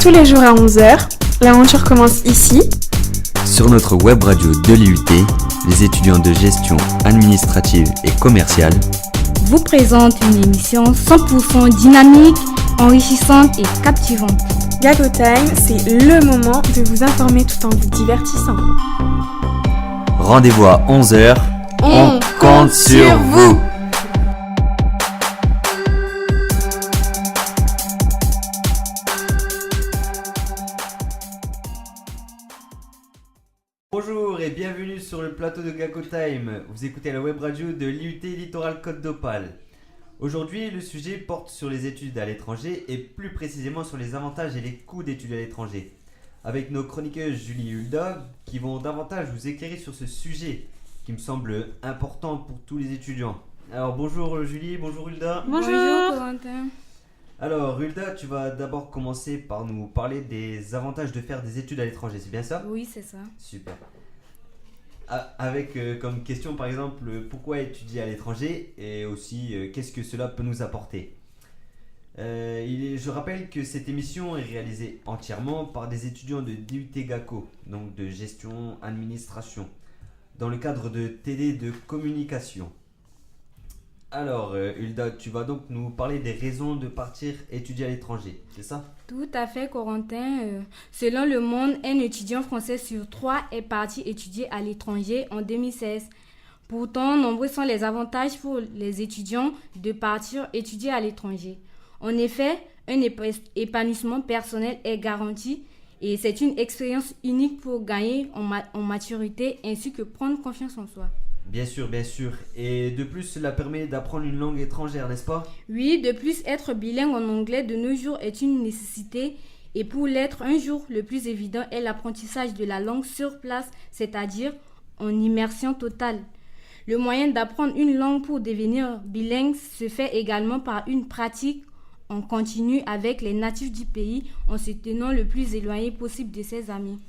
Tous les jours à 11h, l'aventure commence ici. Sur notre web radio de l'IUT, les étudiants de gestion administrative et commerciale vous présentent une émission 100% dynamique, enrichissante et captivante. Gago Time, c'est le moment de vous informer tout en vous divertissant. Rendez-vous à 11h. On compte sur vous. Bonjour et bienvenue sur le plateau de Gago Time. Vous écoutez la web radio de l'IUT Littoral Côte d'Opale. Aujourd'hui, le sujet porte sur les études à l'étranger et plus précisément sur les avantages et les coûts d'études à l'étranger. Avec nos chroniqueuses Julie et Hulda qui vont davantage vous éclairer sur ce sujet qui me semble important pour tous les étudiants. Alors bonjour Julie, bonjour Hulda. Bonjour Corentin. Alors Hulda, tu vas d'abord commencer par nous parler des avantages de faire des études à l'étranger, c'est bien ça ? Oui, c'est ça. Super. Avec comme question par exemple, pourquoi étudier à l'étranger et aussi qu'est-ce que cela peut nous apporter ? Je rappelle que cette émission est réalisée entièrement par des étudiants de DUT GACO, donc de gestion administration, dans le cadre de TD de communication. Alors Hulda, tu vas donc nous parler des raisons de partir étudier à l'étranger, c'est ça ? Tout à fait Corentin. Selon Le Monde, un étudiant français sur 3 est parti étudier à l'étranger en 2016. Pourtant, nombreux sont les avantages pour les étudiants de partir étudier à l'étranger. En effet, un épanouissement personnel est garanti et c'est une expérience unique pour gagner en maturité ainsi que prendre confiance en soi. Bien sûr. Et de plus, cela permet d'apprendre une langue étrangère, n'est-ce pas ? Oui, de plus, être bilingue en anglais de nos jours est une nécessité. Et pour l'être un jour, le plus évident est l'apprentissage de la langue sur place, c'est-à-dire en immersion totale. Le moyen d'apprendre une langue pour devenir bilingue se fait également par une pratique en continu avec les natifs du pays en se tenant le plus éloigné possible de ses amis.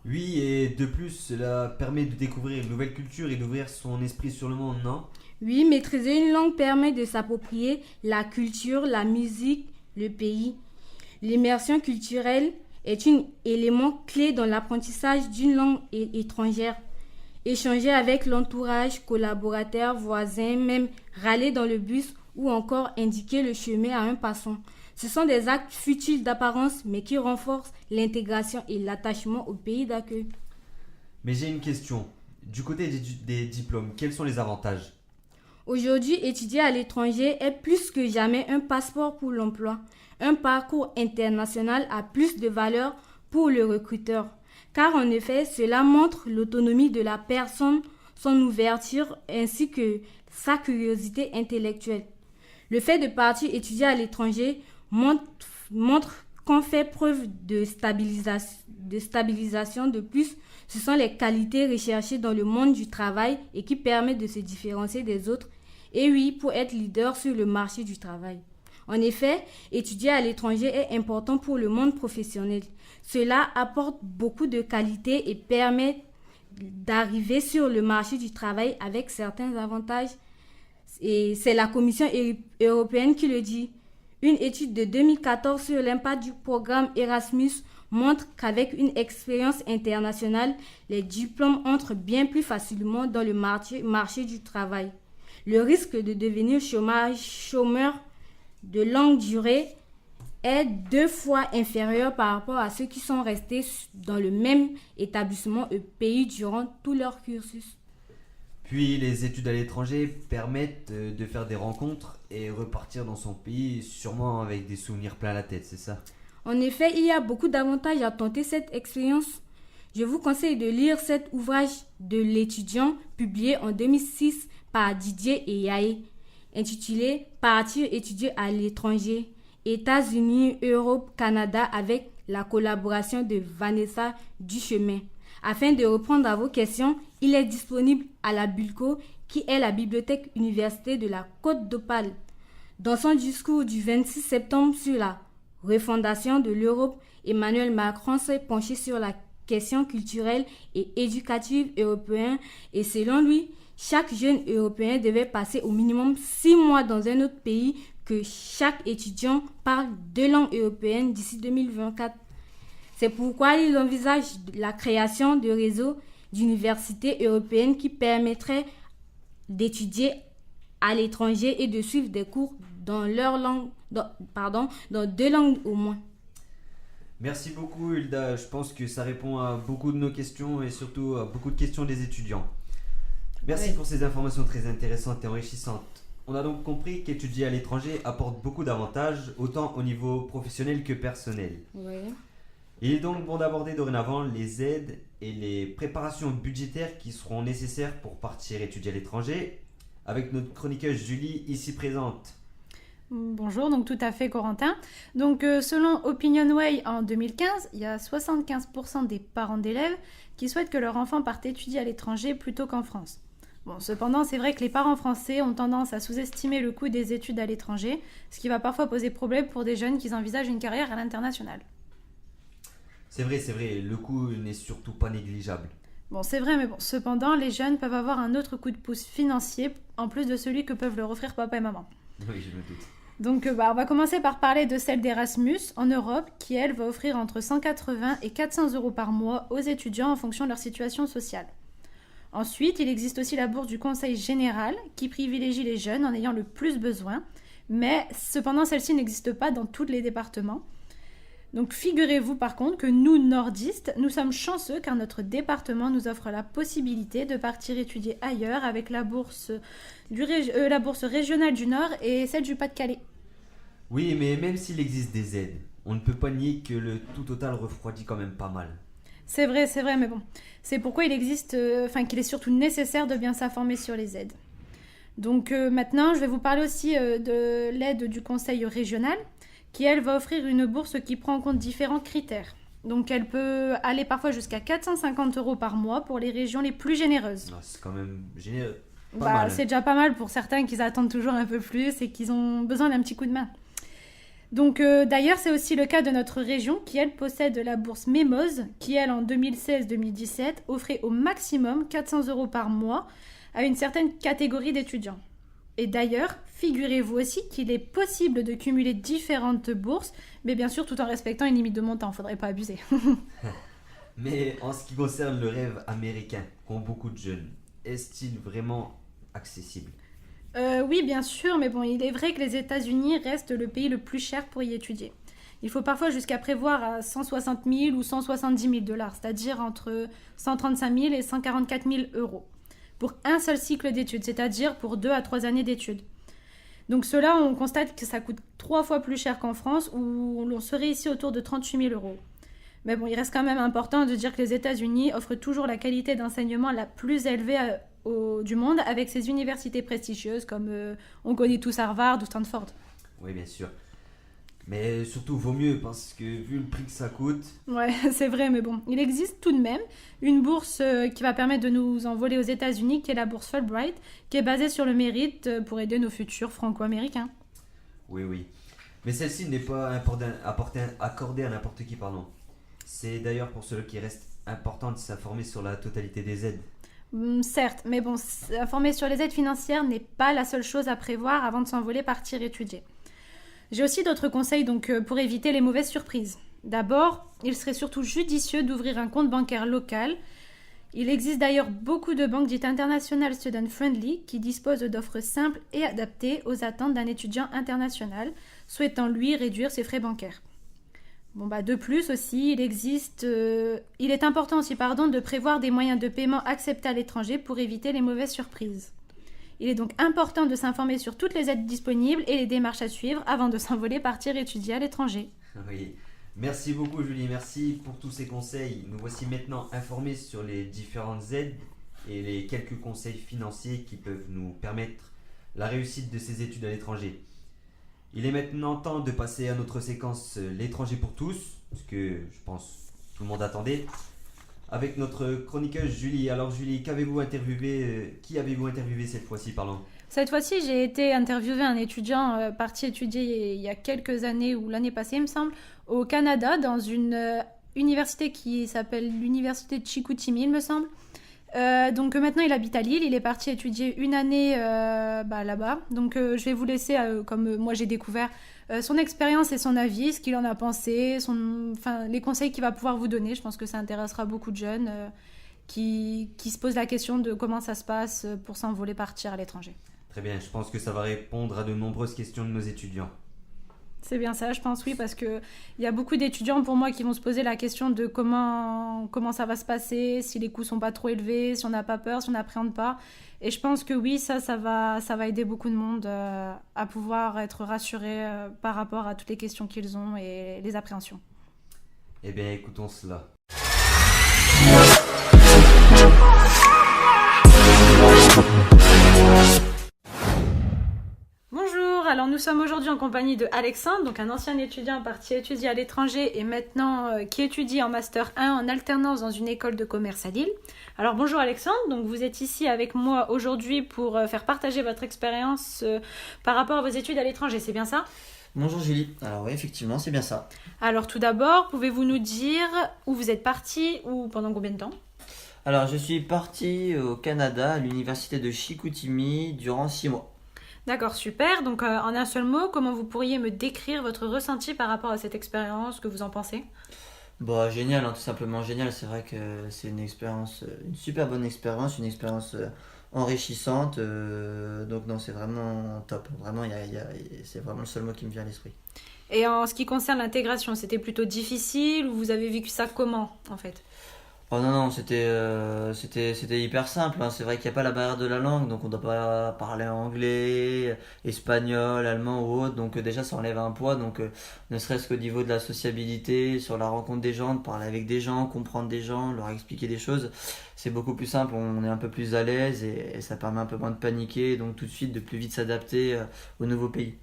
Oui, et de plus, cela permet de découvrir une nouvelle culture et d'ouvrir son esprit sur le monde, non ? Oui, maîtriser une langue permet de s'approprier la culture, la musique, le pays. L'immersion culturelle est un élément clé dans l'apprentissage d'une langue étrangère. Échanger avec l'entourage, collaborateurs, voisins, même râler dans le bus ou encore indiquer le chemin à un passant. Ce sont des actes futiles d'apparence mais qui renforcent l'intégration et l'attachement au pays d'accueil. Mais j'ai une question. Du côté des diplômes, quels sont les avantages ? Aujourd'hui, étudier à l'étranger est plus que jamais un passeport pour l'emploi. Un parcours international a plus de valeur pour le recruteur. Car en effet, cela montre l'autonomie de la personne, son ouverture ainsi que sa curiosité intellectuelle. Le fait de partir étudier à l'étranger montre qu'on fait preuve de stabilisation. De plus, ce sont les qualités recherchées dans le monde du travail et qui permettent de se différencier des autres. Et oui, pour être leader sur le marché du travail. En effet, étudier à l'étranger est important pour le monde professionnel. Cela apporte beaucoup de qualités et permet d'arriver sur le marché du travail avec certains avantages. Et c'est la Commission européenne qui le dit. Une étude de 2014 sur l'impact du programme Erasmus montre qu'avec une expérience internationale, les diplômes entrent bien plus facilement dans le marché du travail. Le risque de devenir chômeur de longue durée est 2 fois inférieur par rapport à ceux qui sont restés dans le même établissement au pays durant tout leur cursus. Puis les études à l'étranger permettent de faire des rencontres et repartir dans son pays, sûrement avec des souvenirs plein la tête, c'est ça ? En effet, il y a beaucoup d'avantages à tenter cette expérience. Je vous conseille de lire cet ouvrage de l'étudiant publié en 2006 par Didier et Yaé, intitulé « Partir étudier à l'étranger, États-Unis, Europe, Canada » avec la collaboration de Vanessa Duchemin. Afin de répondre à vos questions, il est disponible à la Bulco, qui est la bibliothèque universitaire de la Côte d'Opale. Dans son discours du 26 septembre sur la refondation de l'Europe, Emmanuel Macron s'est penché sur la question culturelle et éducative européenne et selon lui, chaque jeune européen devait passer au minimum 6 mois dans un autre pays que chaque étudiant parle 2 langues européennes d'ici 2024. C'est pourquoi ils envisagent la création de réseaux d'universités européennes qui permettraient d'étudier à l'étranger et de suivre des cours dans leur langue, dans 2 langues au moins. Merci beaucoup Hilda, je pense que ça répond à beaucoup de nos questions et surtout à beaucoup de questions des étudiants. Merci pour ces informations très intéressantes et enrichissantes. On a donc compris qu'étudier à l'étranger apporte beaucoup d'avantages, autant au niveau professionnel que personnel. Oui. Il est donc bon d'aborder dorénavant les aides et les préparations budgétaires qui seront nécessaires pour partir étudier à l'étranger, avec notre chroniqueuse Julie ici présente. Bonjour, donc tout à fait Corentin. Donc selon OpinionWay en 2015, il y a 75% des parents d'élèves qui souhaitent que leur enfant parte étudier à l'étranger plutôt qu'en France. Bon, cependant, c'est vrai que les parents français ont tendance à sous-estimer le coût des études à l'étranger, ce qui va parfois poser problème pour des jeunes qui envisagent une carrière à l'international. C'est vrai, le coût n'est surtout pas négligeable. Bon, c'est vrai, mais bon, cependant, les jeunes peuvent avoir un autre coup de pouce financier, en plus de celui que peuvent leur offrir papa et maman. Oui, je me doute. Donc, on va commencer par parler de celle d'Erasmus en Europe, qui, elle, va offrir entre 180 et 400 euros par mois aux étudiants en fonction de leur situation sociale. Ensuite, il existe aussi la bourse du Conseil général, qui privilégie les jeunes en ayant le plus besoin, mais cependant, celle-ci n'existe pas dans tous les départements. Donc figurez-vous par contre que nous, nordistes, nous sommes chanceux car notre département nous offre la possibilité de partir étudier ailleurs avec la bourse régionale du Nord et celle du Pas-de-Calais. Oui, mais même s'il existe des aides, on ne peut pas nier que le tout total refroidit quand même pas mal. C'est vrai, mais bon, c'est pourquoi qu'il est surtout nécessaire de bien s'informer sur les aides. Donc maintenant, je vais vous parler aussi de l'aide du Conseil régional, qui, elle, va offrir une bourse qui prend en compte différents critères. Donc, elle peut aller parfois jusqu'à 450 euros par mois pour les régions les plus généreuses. Non, c'est quand même généreux. Pas mal. C'est déjà pas mal pour certains qui attendent toujours un peu plus et qui ont besoin d'un petit coup de main. Donc, d'ailleurs, c'est aussi le cas de notre région qui, elle, possède la bourse Mémose, qui, elle, en 2016-2017, offrait au maximum 400 euros par mois à une certaine catégorie d'étudiants. Et d'ailleurs, figurez-vous aussi qu'il est possible de cumuler différentes bourses, mais bien sûr tout en respectant une limite de montant, il ne faudrait pas abuser. Mais en ce qui concerne le rêve américain qu'ont beaucoup de jeunes, est-il vraiment accessible ? Oui, bien sûr, mais bon, il est vrai que les États-Unis restent le pays le plus cher pour y étudier. Il faut parfois jusqu'à prévoir à 160 000 ou 170 000 dollars, c'est-à-dire entre 135 000 et 144 000 euros. Pour un seul cycle d'études, c'est-à-dire pour 2 à 3 années d'études. Donc cela, on constate que ça coûte 3 fois plus cher qu'en France, où l'on serait ici autour de 38 000 euros. Mais bon, il reste quand même important de dire que les États-Unis offrent toujours la qualité d'enseignement la plus élevée du monde, avec ses universités prestigieuses, comme on connaît tous Harvard ou Stanford. Oui, bien sûr. Mais surtout, vaut mieux, parce que vu le prix que ça coûte... Ouais, c'est vrai, mais bon, il existe tout de même une bourse qui va permettre de nous envoler aux États-Unis, qui est la bourse Fulbright, qui est basée sur le mérite pour aider nos futurs franco-américains. Oui. Mais celle-ci n'est pas accordée à n'importe qui, pardon. C'est d'ailleurs pour cela qu'il reste important de s'informer sur la totalité des aides. Certes, mais bon, s'informer sur les aides financières n'est pas la seule chose à prévoir avant de s'envoler partir étudier. J'ai aussi d'autres conseils donc, pour éviter les mauvaises surprises. D'abord, il serait surtout judicieux d'ouvrir un compte bancaire local. Il existe d'ailleurs beaucoup de banques dites International Student Friendly qui disposent d'offres simples et adaptées aux attentes d'un étudiant international souhaitant lui réduire ses frais bancaires. De plus aussi, il est important aussi de prévoir des moyens de paiement acceptés à l'étranger pour éviter les mauvaises surprises. Il est donc important de s'informer sur toutes les aides disponibles et les démarches à suivre avant de s'envoler partir étudier à l'étranger. Oui, merci beaucoup Julie, merci pour tous ces conseils. Nous voici maintenant informés sur les différentes aides et les quelques conseils financiers qui peuvent nous permettre la réussite de ces études à l'étranger. Il est maintenant temps de passer à notre séquence L'étranger pour tous, ce que je pense tout le monde attendait, avec notre chroniqueuse Julie. Alors Julie, qui avez-vous interviewé cette fois-ci, pardon ? Cette fois-ci, j'ai été interviewer un étudiant parti étudier il y a quelques années, ou l'année passée, il me semble, au Canada, dans une université qui s'appelle l'université de Chicoutimi, il me semble. Donc maintenant il habite à Lille, il est parti étudier une année là-bas. Donc je vais vous laisser, comme moi j'ai découvert, son expérience et son avis, ce qu'il en a pensé, les conseils qu'il va pouvoir vous donner. Je pense que ça intéressera beaucoup de jeunes qui se posent la question de comment ça se passe pour s'envoler, partir à l'étranger. Très bien, je pense que ça va répondre à de nombreuses questions de nos étudiants. C'est bien ça, je pense, oui, parce qu'il y a beaucoup d'étudiants pour moi qui vont se poser la question de comment ça va se passer, si les coûts sont pas trop élevés, si on n'a pas peur, si on n'appréhende pas. Et je pense que oui, ça va aider beaucoup de monde à pouvoir être rassuré par rapport à toutes les questions qu'ils ont et les appréhensions. Eh bien, écoutons cela. Bonjour, alors nous sommes aujourd'hui en compagnie de Alexandre, donc un ancien étudiant parti étudier à l'étranger et maintenant qui étudie en Master 1 en alternance dans une école de commerce à Lille. Alors bonjour Alexandre, donc vous êtes ici avec moi aujourd'hui pour faire partager votre expérience par rapport à vos études à l'étranger, c'est bien ça ? Bonjour Julie, alors oui effectivement c'est bien ça. Alors tout d'abord, pouvez-vous nous dire où vous êtes parti ou pendant combien de temps ? Alors je suis parti au Canada à l'université de Chicoutimi durant 6 mois. D'accord, super. Donc en un seul mot, comment vous pourriez me décrire votre ressenti par rapport à cette expérience, que vous en pensez ? Bah génial, tout simplement génial, c'est vrai que c'est une expérience, une super bonne expérience, une expérience enrichissante, donc non c'est vraiment top, vraiment c'est vraiment le seul mot qui me vient à l'esprit. Et en ce qui concerne l'intégration, c'était plutôt difficile ou vous avez vécu ça comment en fait ? Oh non, c'était hyper simple, c'est vrai qu'il n'y a pas la barrière de la langue, donc on ne doit pas parler anglais, espagnol, allemand ou autre, donc déjà ça enlève un poids, donc ne serait-ce qu'au niveau de la sociabilité, sur la rencontre des gens, de parler avec des gens, comprendre des gens, leur expliquer des choses, c'est beaucoup plus simple, on est un peu plus à l'aise et ça permet un peu moins de paniquer, donc tout de suite de plus vite s'adapter au nouveau pays.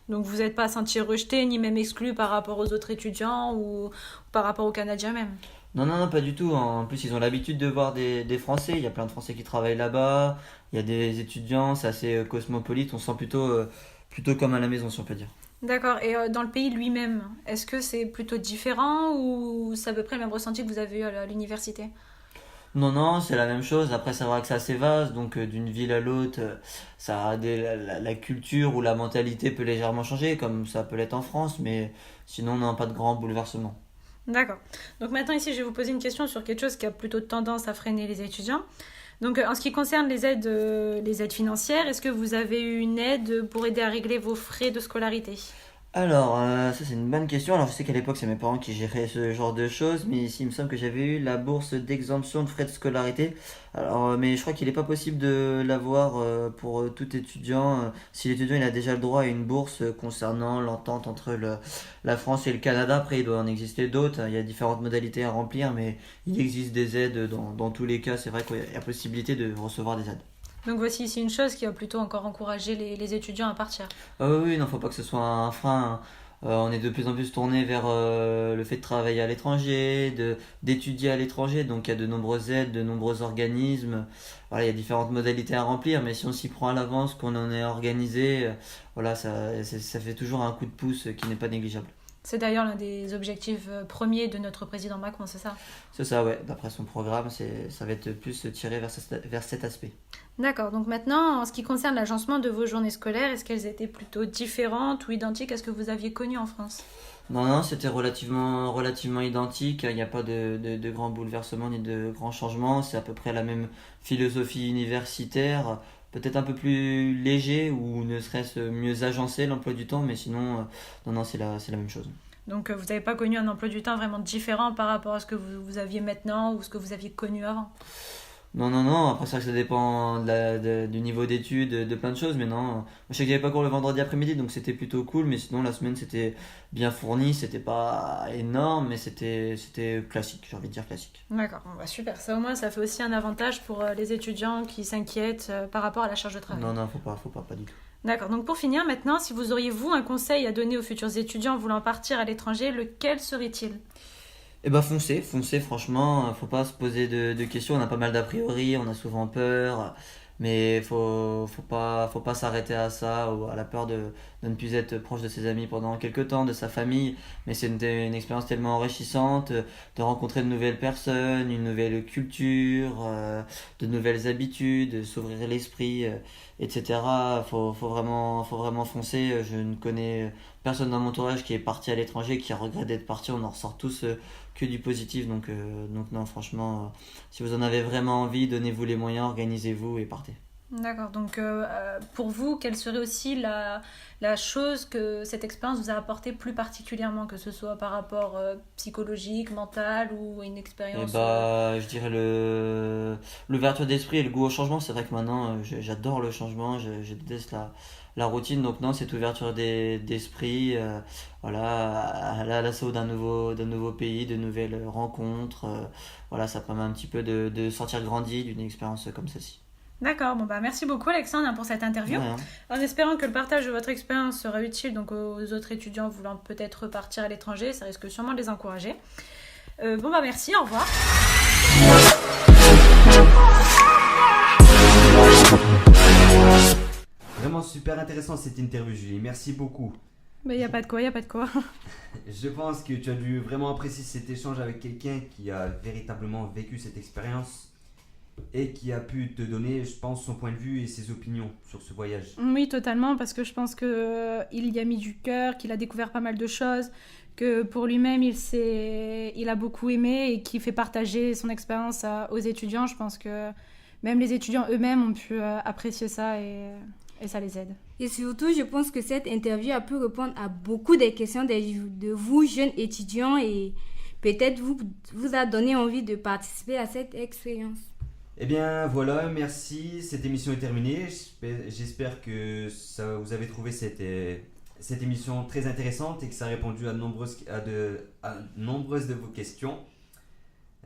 Donc vous n'êtes pas senti rejeté ni même exclu par rapport aux autres étudiants ou par rapport aux Canadiens même ? Non, pas du tout. En plus, ils ont l'habitude de voir des Français. Il y a plein de Français qui travaillent là-bas. Il y a des étudiants, c'est assez cosmopolite. On se sent plutôt comme à la maison, si on peut dire. D'accord. Et dans le pays lui-même, est-ce que c'est plutôt différent ou c'est à peu près le même ressenti que vous avez eu à l'université ? Non, c'est la même chose. Après, c'est vrai que c'est assez vaste. Donc, d'une ville à l'autre, la culture ou la mentalité peut légèrement changer, comme ça peut l'être en France. Mais sinon, non, pas de grand bouleversement. D'accord. Donc maintenant ici, je vais vous poser une question sur quelque chose qui a plutôt tendance à freiner les étudiants. Donc en ce qui concerne les aides financières, est-ce que vous avez eu une aide pour aider à régler vos frais de scolarité ? Alors, ça c'est une bonne question. Alors je sais qu'à l'époque c'est mes parents qui géraient ce genre de choses, mais ici il me semble que j'avais eu la bourse d'exemption de frais de scolarité. Alors, mais je crois qu'il n'est pas possible de l'avoir pour tout étudiant. Si l'étudiant il a déjà le droit à une bourse concernant l'entente entre la France et le Canada, après il doit en exister d'autres. Il y a différentes modalités à remplir, mais il existe des aides dans tous les cas. C'est vrai qu'il y a possibilité de recevoir des aides. Donc voici ici une chose qui va plutôt encore encourager les étudiants à partir. Oui, non, faut pas que ce soit un frein. On est de plus en plus tourné vers le fait de travailler à l'étranger, d'étudier à l'étranger. Donc il y a de nombreuses aides, de nombreux organismes. Voilà, il y a différentes modalités à remplir, mais si on s'y prend à l'avance, qu'on en est organisé, voilà, ça fait toujours un coup de pouce qui n'est pas négligeable. C'est d'ailleurs l'un des objectifs premiers de notre président Macron, c'est ça ? C'est ça, ouais. D'après son programme, ça va être plus tiré vers cet aspect. D'accord. Donc maintenant, en ce qui concerne l'agencement de vos journées scolaires, est-ce qu'elles étaient plutôt différentes ou identiques à ce que vous aviez connu en France ? Non, c'était relativement identique. Il n'y a pas de grands bouleversements ni de grands changements. C'est à peu près la même philosophie universitaire. Peut-être un peu plus léger ou ne serait-ce mieux agencé l'emploi du temps, mais sinon, non, c'est la même chose. Donc vous n'avez pas connu un emploi du temps vraiment différent par rapport à ce que vous aviez maintenant ou ce que vous aviez connu avant ? Non, après ça dépend du niveau d'études, de plein de choses, mais non. Moi, je sais que j'avais pas cours le vendredi après-midi, donc c'était plutôt cool, mais sinon la semaine c'était bien fourni, c'était pas énorme, mais c'était classique, j'ai envie de dire classique. D'accord, super, ça au moins ça fait aussi un avantage pour les étudiants qui s'inquiètent par rapport à la charge de travail. Non, faut pas du tout. D'accord, donc pour finir maintenant, si vous auriez un conseil à donner aux futurs étudiants voulant partir à l'étranger, lequel serait-il ? Eh ben foncez, franchement, faut pas se poser de questions, on a pas mal d'a priori, on a souvent peur, Mais faut pas s'arrêter à ça ou à la peur de ne plus être proche de ses amis pendant quelques temps, de sa famille. Mais c'est une expérience tellement enrichissante de rencontrer de nouvelles personnes, une nouvelle culture, de nouvelles habitudes, de s'ouvrir l'esprit, etc. Faut vraiment foncer. Je ne connais personne dans mon entourage qui est parti à l'étranger, qui a regretté d'être parti. On en ressort tous que du positif. Donc non, franchement, si vous en avez vraiment envie, donnez-vous les moyens, organisez-vous et partez. D'accord, donc pour vous, quelle serait aussi la chose que cette expérience vous a apporté plus particulièrement, que ce soit par rapport psychologique, mental ou une expérience Je dirais l'ouverture d'esprit et le goût au changement. C'est vrai que maintenant, j'adore le changement, je déteste la routine. Donc non, cette ouverture d'esprit, voilà, à l'assaut d'un nouveau pays, de nouvelles rencontres. Voilà, ça permet un petit peu de sortir grandi d'une expérience comme celle-ci. D'accord, merci beaucoup Alexandre pour cette interview. Ouais, hein. En espérant que le partage de votre expérience sera utile donc aux autres étudiants voulant peut-être repartir à l'étranger, ça risque sûrement de les encourager. Merci, au revoir. Vraiment super intéressant cette interview, Julie. Merci beaucoup. Mais y a pas de quoi. Je pense que tu as dû vraiment apprécier cet échange avec quelqu'un qui a véritablement vécu cette expérience et qui a pu te donner, je pense, son point de vue et ses opinions sur ce voyage. Oui, totalement, parce que je pense qu'il y a mis du cœur, qu'il a découvert pas mal de choses, que pour lui-même, il a beaucoup aimé et qu'il fait partager son expérience aux étudiants. Je pense que même les étudiants eux-mêmes ont pu apprécier ça et ça les aide. Et surtout, je pense que cette interview a pu répondre à beaucoup des questions de vous, jeunes étudiants, et peut-être vous a donné envie de participer à cette expérience. Eh bien voilà, merci, cette émission est terminée. J'espère que vous avez trouvé cette émission très intéressante et que ça a répondu à nombreuses de vos questions.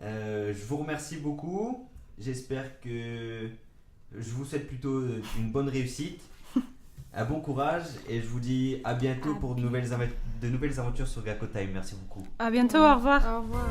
Je vous remercie beaucoup. J'espère que je vous souhaite plutôt une bonne réussite, un bon courage, et je vous dis à bientôt pour de nouvelles aventures sur Gaco Time. Merci beaucoup. À bientôt, au revoir. Au revoir.